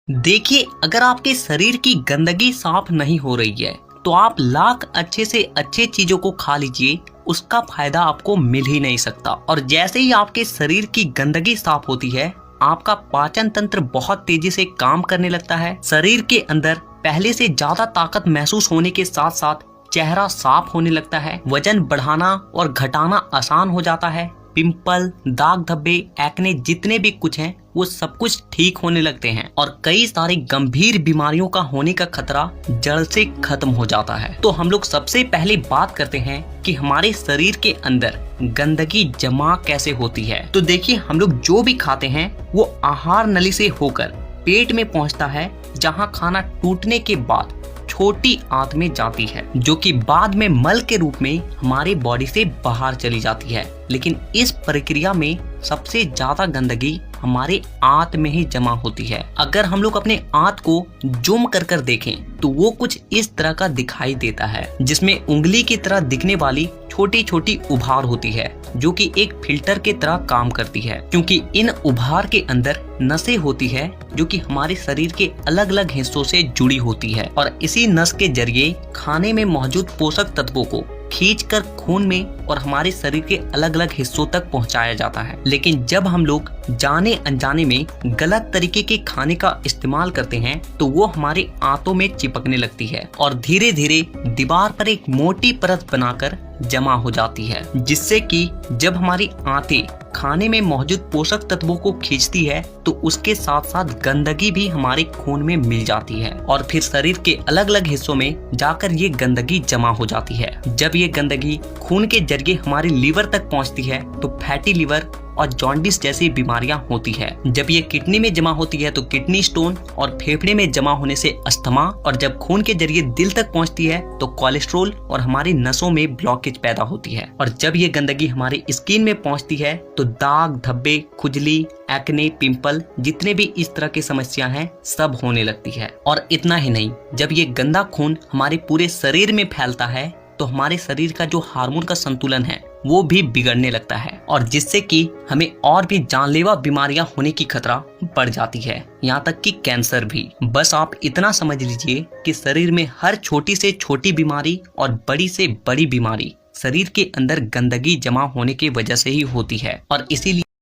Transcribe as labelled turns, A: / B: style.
A: देखिए, अगर आपके शरीर की गंदगी साफ नहीं हो रही है तो आप लाख अच्छे से अच्छे चीजों को खा लीजिए, उसका फायदा आपको मिल ही नहीं सकता। और जैसे ही आपके शरीर की गंदगी साफ होती है, आपका पाचन तंत्र बहुत तेजी से काम करने लगता है। शरीर के अंदर पहले से ज्यादा ताकत महसूस होने के साथ साथ चेहरा साफ होने लगता है। वजन बढ़ाना और घटाना आसान हो जाता है। पिंपल, दाग धब्बे, एक्ने जितने भी कुछ हैं वो सब कुछ ठीक होने लगते हैं और कई सारी गंभीर बीमारियों का होने का खतरा जड़ से खत्म हो जाता है। तो हम लोग सबसे पहले बात करते हैं कि हमारे शरीर के अंदर गंदगी जमा कैसे होती है। तो देखिए, हम लोग जो भी खाते हैं वो आहार नली से होकर पेट में पहुंचता है, जहां खाना टूटने के बाद छोटी आंत में जाती है, जो कि बाद में मल के रूप में हमारी बॉडी से बाहर चली जाती है। लेकिन इस प्रक्रिया में सबसे ज्यादा गंदगी हमारे आंत में ही जमा होती है। अगर हम लोग अपने आंत को जूम कर कर देखें तो वो कुछ इस तरह का दिखाई देता है, जिसमें उंगली की तरह दिखने वाली छोटी छोटी उभार होती है, जो कि एक फिल्टर के तरह काम करती है, क्योंकि इन उभार के अंदर नसें होती है जो कि हमारे शरीर के अलग अलग हिस्सों से जुड़ी होती है और इसी नस के जरिए खाने में मौजूद पोषक तत्वों को खींचकर खून में और हमारे शरीर के अलग अलग हिस्सों तक पहुंचाया जाता है। लेकिन जब हम लोग जाने अनजाने में गलत तरीके के खाने का इस्तेमाल करते हैं तो वो हमारे आंतों में चिपकने लगती है और धीरे धीरे दीवार पर एक मोटी परत बनाकर जमा हो जाती है, जिससे कि जब हमारी आंतें खाने में मौजूद पोषक तत्वों को खींचती है तो उसके साथ साथ गंदगी भी हमारे खून में मिल जाती है और फिर शरीर के अलग अलग हिस्सों में जाकर ये गंदगी जमा हो जाती है। जब ये गंदगी खून के जरिए हमारे लीवर तक पहुंचती है तो फैटी लीवर और जॉन्डिस जैसी बीमारियां होती है। जब ये किडनी में जमा होती है तो किडनी स्टोन और फेफड़े में जमा होने से अस्थमा, और जब खून के जरिए दिल तक पहुंचती है तो कोलेस्ट्रोल और हमारी नसों में ब्लॉकेज पैदा होती है। और जब ये गंदगी हमारी स्किन में पहुंचती है तो दाग धब्बे, खुजली, एक्ने, पिंपल जितने भी इस तरह की समस्या हैं सब होने लगती है। और इतना ही नहीं, जब ये गंदा खून हमारे पूरे शरीर में फैलता है तो हमारे शरीर का जो हार्मोन का संतुलन है वो भी बिगड़ने लगता है और जिससे कि हमें और भी जानलेवा बीमारियां होने की खतरा बढ़ जाती है, यहाँ तक कि कैंसर भी। बस आप इतना समझ लीजिए कि शरीर में हर छोटी से छोटी बीमारी और बड़ी से बड़ी बीमारी शरीर के अंदर गंदगी जमा होने की वजह से ही होती है। और इसीलिए